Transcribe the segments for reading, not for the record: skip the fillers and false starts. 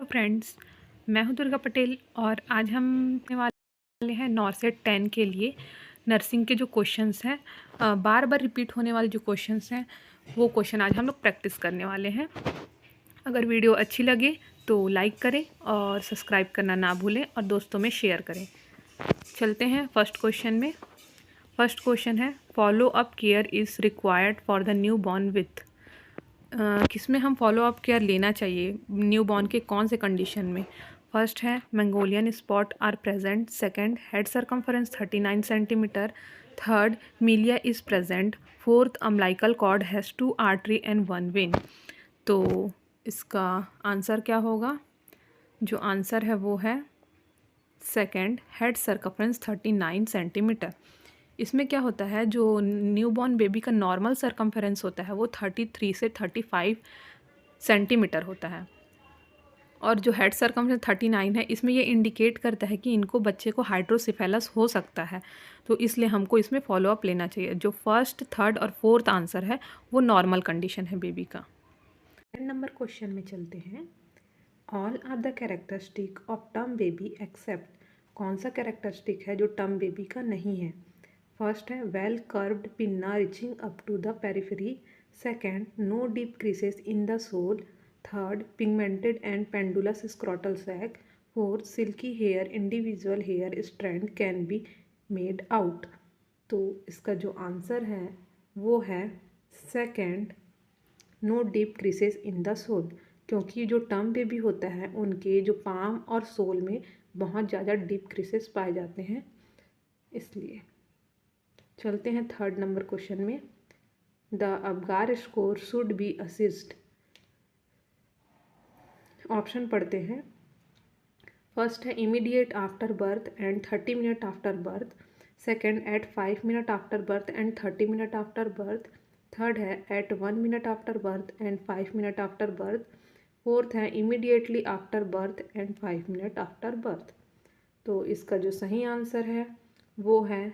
Friends, मैं हूं दुर्गा पटेल और आज हम करने वाले हैं 9 से 10 के लिए नर्सिंग के जो क्वेश्चंस हैं, बार बार रिपीट होने वाले जो क्वेश्चंस हैं वो क्वेश्चन आज हम लोग प्रैक्टिस करने वाले हैं। अगर वीडियो अच्छी लगे तो लाइक करें और सब्सक्राइब करना ना भूलें और दोस्तों में शेयर करें। चलते हैं फर्स्ट क्वेश्चन में। फर्स्ट क्वेश्चन है, follow up care is required for the new born with. किसमें हम फॉलो अप केयर लेना चाहिए न्यू बॉर्न के कौन से कंडीशन में। फर्स्ट है Mongolian spot are present, second head circumference 39 centimetre, third milia is present, fourth umbilical cord has 2 artery and 1 vein. तो इसका आंसर क्या होगा? जो आंसर है वो है सेकंड, हेड सरकमफरेंस 39 सेंटीमीटर। इसमें क्या होता है, जो न्यूबॉर्न बेबी का नॉर्मल सरकमफेरेंस होता है वो 33 से 35 सेंटीमीटर होता है और जो हेड सरकमफेरेंस 39 है, इसमें ये इंडिकेट करता है कि इनको बच्चे को हाइड्रोसिफेलस हो सकता है। तो इसलिए हमको इसमें फॉलो अप लेना चाहिए। जो फर्स्ट, थर्ड और फोर्थ आंसर है वो नॉर्मल कंडीशन है बेबी का। नंबर क्वेश्चन में चलते हैं। All are the characteristic of term baby except. कौन सा कैरेक्टरिस्टिक है जो टर्म बेबी का नहीं है? फर्स्ट है well curved pinna reaching up to the periphery, second no deep creases in the sole, third pigmented and pendulous scrotal sac, fourth silky hair individual hair strand can be made out. तो इसका जो answer है वो है second, no deep creases in the sole, क्योंकि जो term baby होता है उनके जो पाम और सोल में बहुत ज़्यादा डीप क्रीसेस पाए जाते हैं, इसलिए। चलते हैं थर्ड नंबर क्वेश्चन में। The Apgar score should be assist. Option पढ़ते हैं। फर्स्ट है immediate after birth and 30 minute after birth, second at 5 minute after birth and 30 minute after birth, third है at 1 minute after birth and 5 minute after birth, fourth है immediately after birth and 5 minute after birth. तो इसका जो सही answer है वो है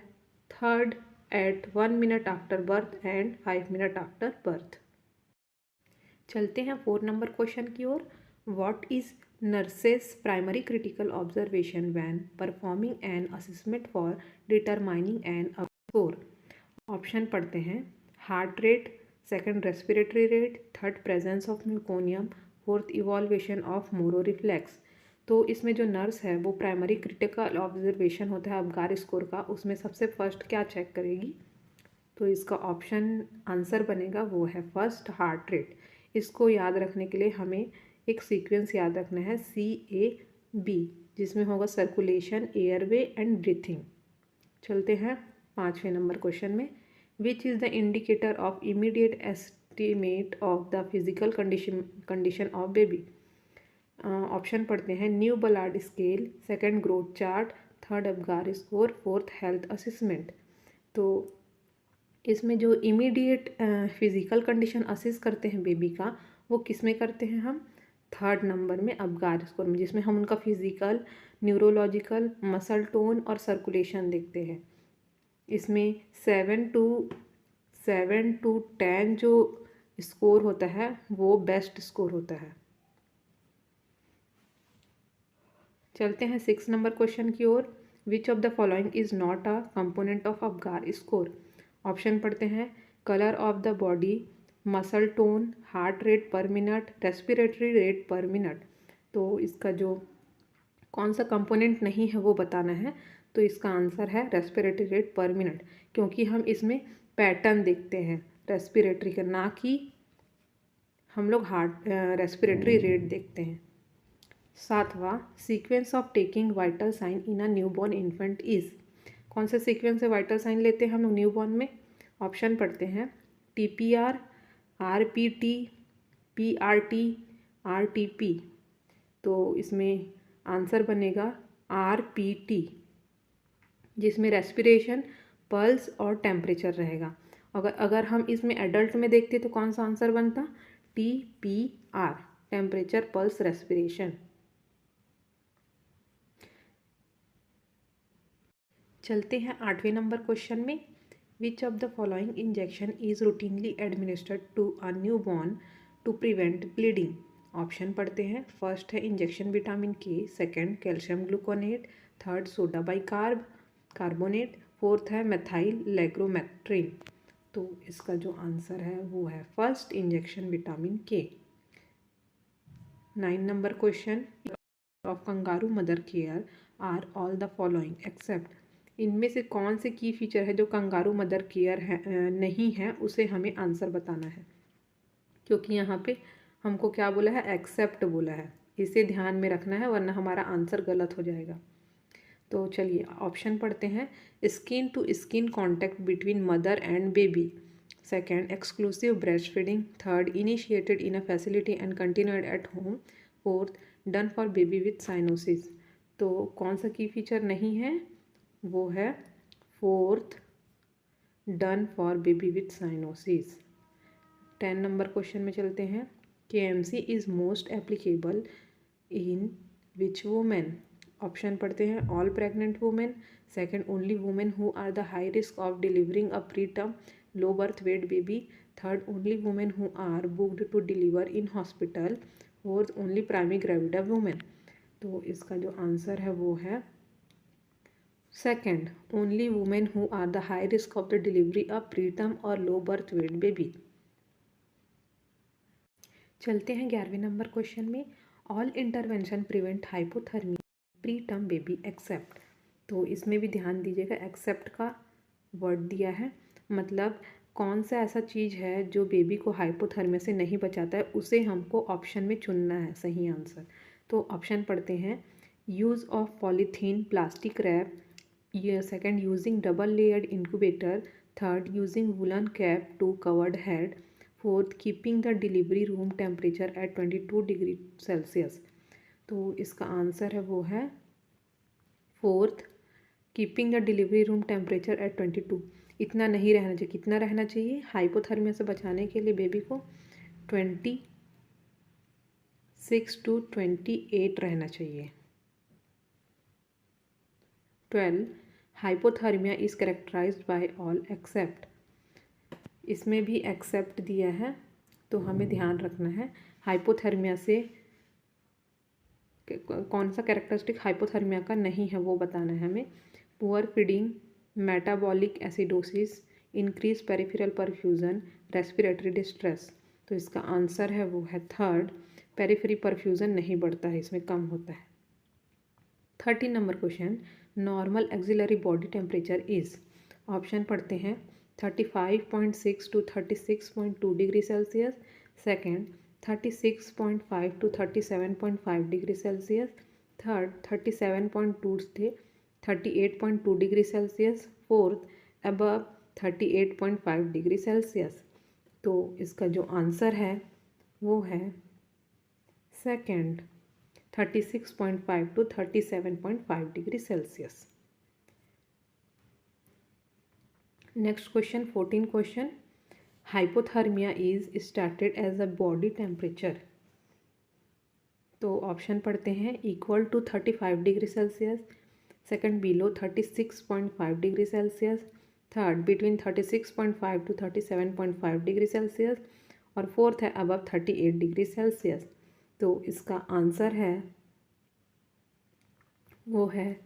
third, eight 1 minute after birth and 5 minute after birth. चलते हैं 4 नंबर क्वेश्चन की ओर। What is nurse's primary critical observation when performing an assessment for determining an score. Option पढ़ते हैं। Heart rate, second respiratory rate, third presence of meconium, fourth evaluation of Moro reflex. तो इसमें जो nurse है वो primary critical observation होता है Apgar score का, उसमें सबसे फर्स्ट क्या चेक करेगी? तो इसका ऑप्शन आंसर बनेगा वो है फर्स्ट, हार्ट रेट। इसको याद रखने के लिए हमें एक सीक्वेंस याद रखना है CAB, जिसमें होगा सर्कुलेशन, एयरवे एंड ब्रीथिंग। चलते हैं 5वें नंबर क्वेश्चन में। Which is the indicator of immediate estimate of the physical condition of baby. Option पढ़ते हैं। New Ballard scale, second growth chart, third Apgar score, fourth health assessment. तो इसमें जो immediate physical condition assess करते हैं baby का, वो किस में करते हैं हम? थर्ड नंबर में अबगार स्कोर में, जिसमें हम उनका फिज़िकल, न्यूरोलॉजिकल, मसल टोन और सर्कुलेशन देखते हैं। इसमें 7 to 10 जो स्कोर होता है वो बेस्ट स्कोर होता है। चलते हैं 6 नंबर क्वेश्चन की ओर। Which of the following is not a component of Apgar score. Option पढ़ते हैं। Colour of the body, muscle tone, heart rate per minute, respiratory rate per minute. तो इसका जो कौन सा कंपोनेंट नहीं है वो बताना है। तो इसका आंसर है रेस्पिरेटरी रेट पर मिनट, क्योंकि हम इसमें पैटर्न देखते हैं रेस्पिरेटरी का, ना कि हम लोग हार्ट रेस्पिरेटरी रेट देखते हैं। 7वां, sequence of taking vital sign in a newborn infant is. कौन सा सीक्वेंस से वाइटल साइन लेते हैं हम लोग न्यूबॉर्न में? ऑप्शन पढ़ते हैं। TPR, RPT, PRT, RTP। तो इसमें आंसर बनेगा RPT, जिसमें रेस्पिरेशन, पल्स और टेम्परेचर रहेगा। अगर हम इसमें एडल्ट में देखते तो कौन सा आंसर बनता? TPR, temperature, pulse, respiration. चलते हैं 8वें नंबर क्वेश्चन में। Which of the following injection is routinely administered to a new born to prevent bleeding. Option पढ़ते हैं। फर्स्ट है injection vitamin K, second calcium gluconate, third soda carbonate, fourth है methyl ergometrine. तो इसका जो answer है वो है first injection vitamin K. 9 number question of kangaroo mother care are all the following except. इनमें से कौन से की फीचर है जो कंगारू मदर केयर है नहीं है, उसे हमें आंसर बताना है। क्योंकि यहाँ पे हमको क्या बोला है, एक्सेप्ट बोला है, इसे ध्यान में रखना है वरना हमारा आंसर गलत हो जाएगा। तो चलिए ऑप्शन पढ़ते हैं। Skin to skin contact between mother and baby, second exclusive breast feeding, third initiated in a facility and continued at home, fourth done for baby with cyanosis. तो कौन सा की फीचर नहीं है, वो है fourth done for baby with cyanosis. 10 number question में चलते हैं। KMC is most applicable in which women. Option पढ़ते हैं। All pregnant women, second only women who are the high risk of delivering a pre term low birth weight baby, third only women who are booked to deliver in hospital, fourth only primary gravida women. तो इसका जो answer है वो है second, only women who are the high risk of the delivery a pre term और low birth weight baby. चलते हैं 11वें नंबर क्वेश्चन में। All intervention prevent hypothermia pre term baby except. तो इसमें भी ध्यान दीजिएगा, एक्सेप्ट का वर्ड दिया है, मतलब कौन सा ऐसा चीज़ है जो बेबी को हाइपोथर्मिया से नहीं बचाता है, उसे हमको ऑप्शन में चुनना है सही आंसर। तो ऑप्शन पढ़ते हैं। Use of polythene plastic wrap, ये second using double layered incubator, third using woollen cap to covered head, fourth keeping the delivery room temperature at 22 degree Celsius. तो इसका आंसर है वो है fourth, keeping the delivery room temperature at 22। इतना नहीं रहना चाहिए, कितना रहना चाहिए हाइपोथर्मिया से बचाने के लिए बेबी को 26 to 28 रहना चाहिए। 12 hypothermia is characterised by all except. इसमें भी एक्सेप्ट दिया है, तो हमें ध्यान रखना है हाइपोथर्मिया से कौन सा कैरेक्टरिस्टिक हाइपोथर्मिया का नहीं है वो बताना है हमें। Poor feeding, metabolic acidosis, increase peripheral perfusion, respiratory distress. तो इसका आंसर है वो है थर्ड, पेरिफेरी परफ्यूजन नहीं बढ़ता है, इसमें कम होता है। 13 number question, normal axillary body temperature is. Option पढ़ते हैं। 35.6 to 36.2 degree Celsius, second 36.5 to 37.5 degree Celsius, third 37.2 से 38.2 degree Celsius, fourth above 38.5 degree Celsius. तो इसका जो आंसर है वो है second, 36.5 to 37.5 degree Celsius. Next question 14 question, hypothermia is started as a body temperature. तो ऑप्शन पढ़ते हैं। Equal to 35 degree Celsius, second below 36.5 degree Celsius, third between 36.5 to 37.5 degree Celsius, और फोर्थ है अबव 38 डिग्री सेल्सियस। तो इसका answer है वो है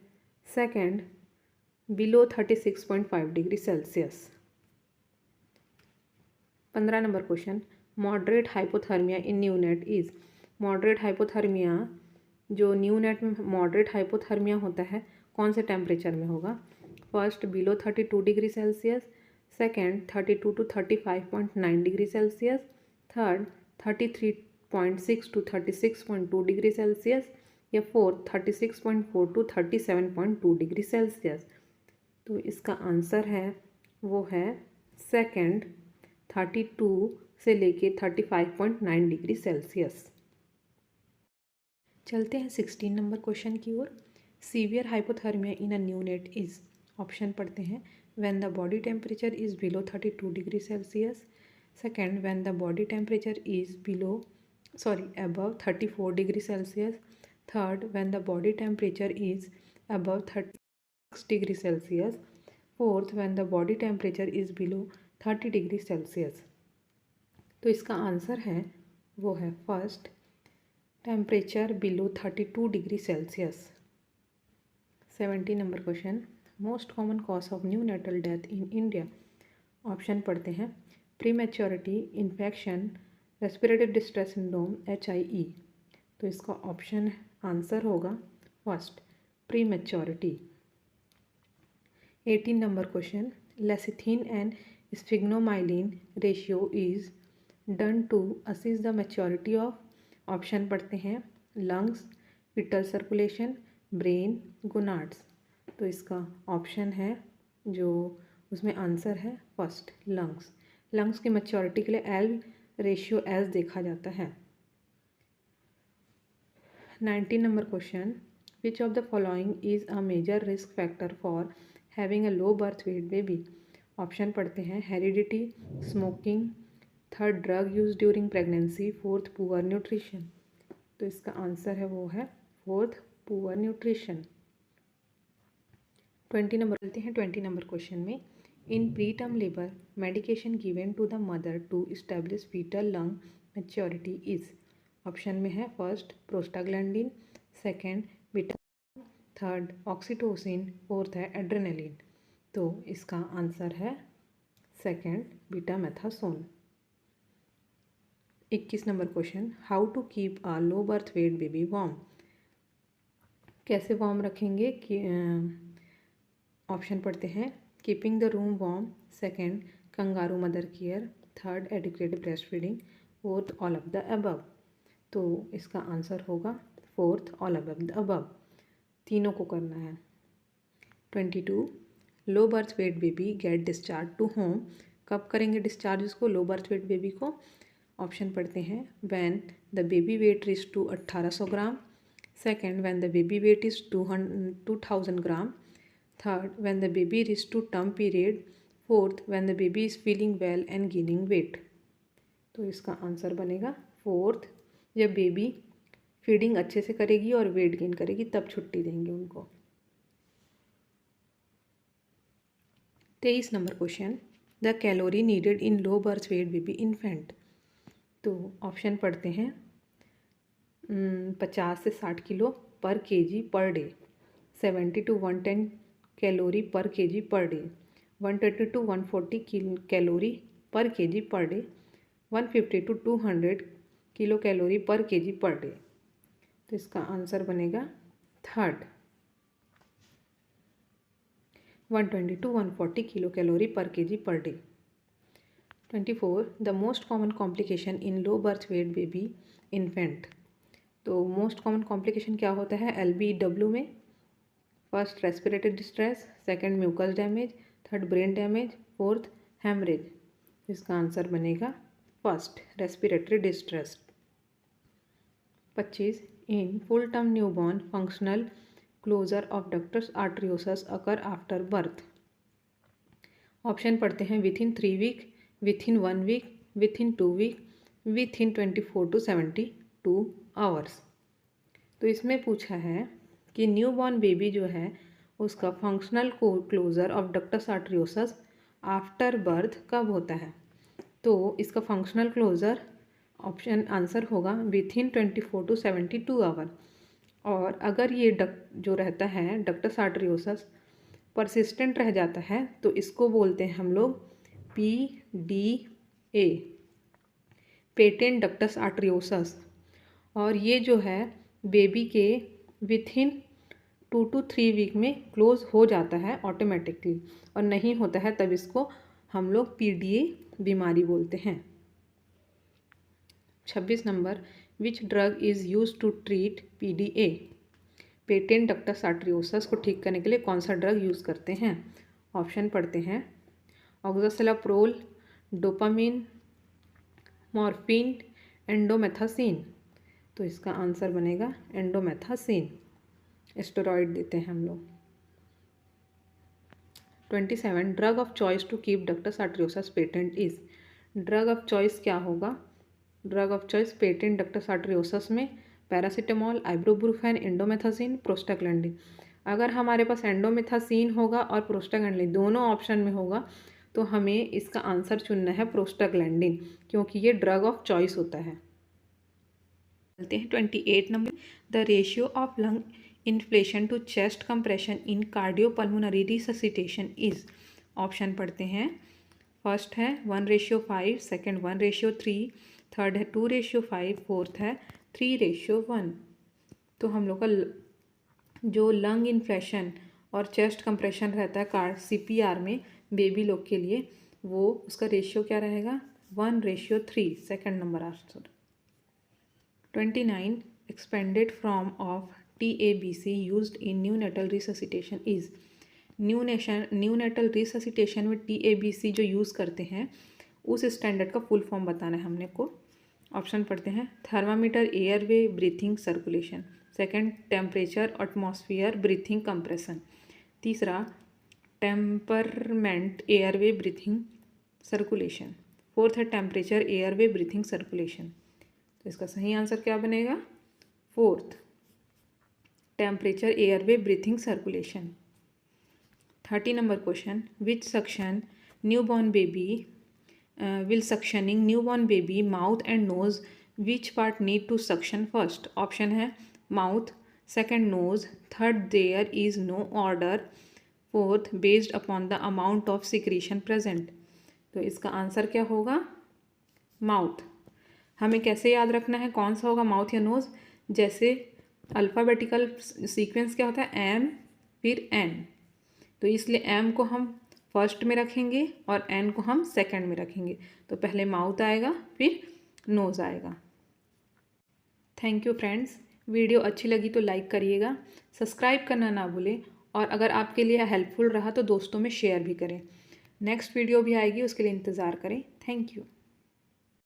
second, below 36.5 degree Celsius. 15 number question, moderate hypothermia in neonate is. Moderate hypothermia जो neonate में moderate hypothermia होता है कौन से टेम्परेचर में होगा। First below 32 degree Celsius, second 32 to 35.9 degree Celsius, third 33.6 to 36.2 degree Celsius, या फोर्थ 36.4 to 37.2 डिग्री सेल्सियस। तो इसका आंसर है वो है सेकेंड, 32 से लेके 35.9 डिग्री सेल्सियस। चलते हैं 16 नंबर क्वेश्चन की ओर। Severe hypothermia in a neonate is. Option पढ़ते हैं। When the body temperature is below 32 degree Celsius, second when the body temperature is above 34 degree Celsius, third when the body temperature is above 36 degree Celsius, fourth when the body temperature is below 30 degree Celsius. तो इसका answer है वो है first, temperature below 32 degree Celsius. 70 number question, most common cause of neonatal death in India. Option पढ़ते हैं, prematurity, infection, respiratory distress syndrome, HIE। तो इसका option answer होगा first, prematurity. 18 number question, lecithin and sphingomyelin ratio is done to assist the maturity of. Option पढ़ते हैं, lungs, vital circulation, brain, gonads. तो इसका ऑप्शन है जो उसमें आंसर है फर्स्ट, लंग्स। लंग्स की मैच्योरिटी के लिए L रेशियो S देखा जाता है। 19 number question, which of the following is a major risk factor for having a low birth weight baby. Option पढ़ते हैं, heredity, smoking, third drug use during pregnancy, fourth poor nutrition. तो इसका answer है वो है fourth, poor nutrition. 20 number question में, in preterm labour medication given to the mother to establish foetal lung maturity is. Option में है first, prostaglandin, second beta, third oxytocin, fourth है adrenaline. तो इसका आंसर है second, betamethasone. 21 number question, how to keep a low birth weight baby warm. कैसे warm रखेंगे कि option पढ़ते हैं, keeping the room warm, second kangaroo mother care, third adequate breast feeding, fourth all of the above. तो इसका answer होगा fourth, all of the above. तीनों को करना है। 22, low birth weight baby get discharge to home. कब करेंगे discharge इसको, लो बर्थ वेट बेबी को। ऑप्शन पढ़ते हैं, when the baby weight is to 1800 gram, second when the baby weight is 2000 gram, third when the baby is to term period, fourth when the baby is feeling well and gaining weight. तो इसका answer बनेगा fourth, जब baby feeding अच्छे से करेगी और weight gain करेगी तब छुट्टी देंगे उनको। 23 number question, the calorie needed in low birth weight baby infant. तो ऑप्शन पढ़ते हैं, 50 से 60 kilo per KG per day, 70 to 110 calorie per KG per day, 130 to 140 calorie per KG per day, 150 to 200 kilo calorie per KG per day. तो इसका answer बनेगा third, 120 to 140 kilo calorie per KG per day. 24, the most common complication in low birth weight baby infant. तो most common complication क्या होता है LBW में, first respiratory distress, second mucus damage, third brain damage, fourth haemorrhage. इसका answer बनेगा first, respiratory distress. 25, in full term newborn functional closure of ductus arteriosus occur after birth. Option पढ़ते हैं, within 3 week, within 1 week, within 2 week, within 24 to 72 hours. तो इसमें पूछा है कि newborn baby जो है उसका functional closure of ductus arteriosus after birth कब होता है। तो इसका फंक्शनल क्लोजर ऑप्शन आंसर होगा विथ इन 24 to 72 आवर। और अगर ये जो रहता है डक्टस आर्टरियोसस परसिस्टेंट रह जाता है तो इसको बोलते हैं हम लोग PDA, पेटेंट डक्टस आर्टरियोसस। और ये जो है बेबी के विथ इन 2 to 3 वीक में क्लोज हो जाता है ऑटोमेटिकली, और नहीं होता है तब इसको हम लोग PDA बीमारी बोलते हैं। 26 नंबर, which drug is use to treat PDA। Patent ductus arteriosus को ठीक करने के लिए कौन सा ड्रग यूज़ करते हैं। ऑप्शन पढ़ते हैं, ऑक्सासिलोप्रोल, डोपामिन, मॉर्फिन, एंडोमेथासिन। तो इसका आंसर बनेगा एंडोमेथासिन, स्टेरॉइड देते हैं हम लोग। 27, drug of choice to keep ductus arteriosus patent is. Drug of choice क्या होगा, drug of choice patent ductus arteriosus में पैरासीटामोल, आइब्रोब्रूफेन, एंडोमेथासिन, प्रोस्टाग्लैंडिन। अगर हमारे पास एंडोमेथासिन होगा और प्रोस्टाग्लैंडिन दोनों ऑप्शन में होगा तो हमें इसका आंसर चुनना है प्रोस्टाग्लैंडिन, क्योंकि ये ड्रग ऑफ चॉइस होता है। चलते हैं 28 नंबर, the ratio of lung inflation to chest compression in cardiopulmonary resuscitation is. Option पढ़ते हैं। फर्स्ट है 1:5, सेकेंड 1:3, थर्ड है 2:5, फोर्थ है 3:1। तो हम लोग का जो लंग इन्फ्लेशन और चेस्ट कंप्रेशन रहता है कार्ड CPR में बेबी लोग के लिए, वो उसका रेशियो क्या रहेगा 1:3, second number answer. 29, expanded form of TABC used in neonatal resuscitation is। Neonatal resuscitation में TABC जो यूज़ करते हैं उस स्टैंडर्ड का फुल फॉर्म बताना है हमने को। ऑप्शन पढ़ते हैं। Thermometer airway breathing circulation, second temperature atmosphere breathing compression, तीसरा temperament airway breathing circulation, fourth है टेम्परेचर एयरवे ब्रीथिंग सर्कुलेशन। तो इसका सही आंसर क्या बनेगा fourth, temperature airway breathing circulation. 30 number question, which suction newborn baby will suctioning newborn baby mouth and nose, which part need to suction first. Option है mouth, second nose, third there is no order, fourth based upon the amount of secretion present. तो इसका answer क्या होगा mouth. हमें कैसे याद रखना है कौन सा होगा माउथ या नोज़, जैसे अल्फ़ाबेटिकल सीक्वेंस क्या होता है M फिर N, तो इसलिए M को हम फर्स्ट में रखेंगे और N को हम सेकंड में रखेंगे। तो पहले माउथ आएगा फिर नोज़ आएगा। थैंक यू फ्रेंड्स, वीडियो अच्छी लगी तो लाइक करिएगा, सब्सक्राइब करना ना भूलें, और अगर आपके लिए हेल्पफुल रहा तो दोस्तों में शेयर भी करें। नेक्स्ट वीडियो भी आएगी, उसके लिए इंतज़ार करें। Thank you.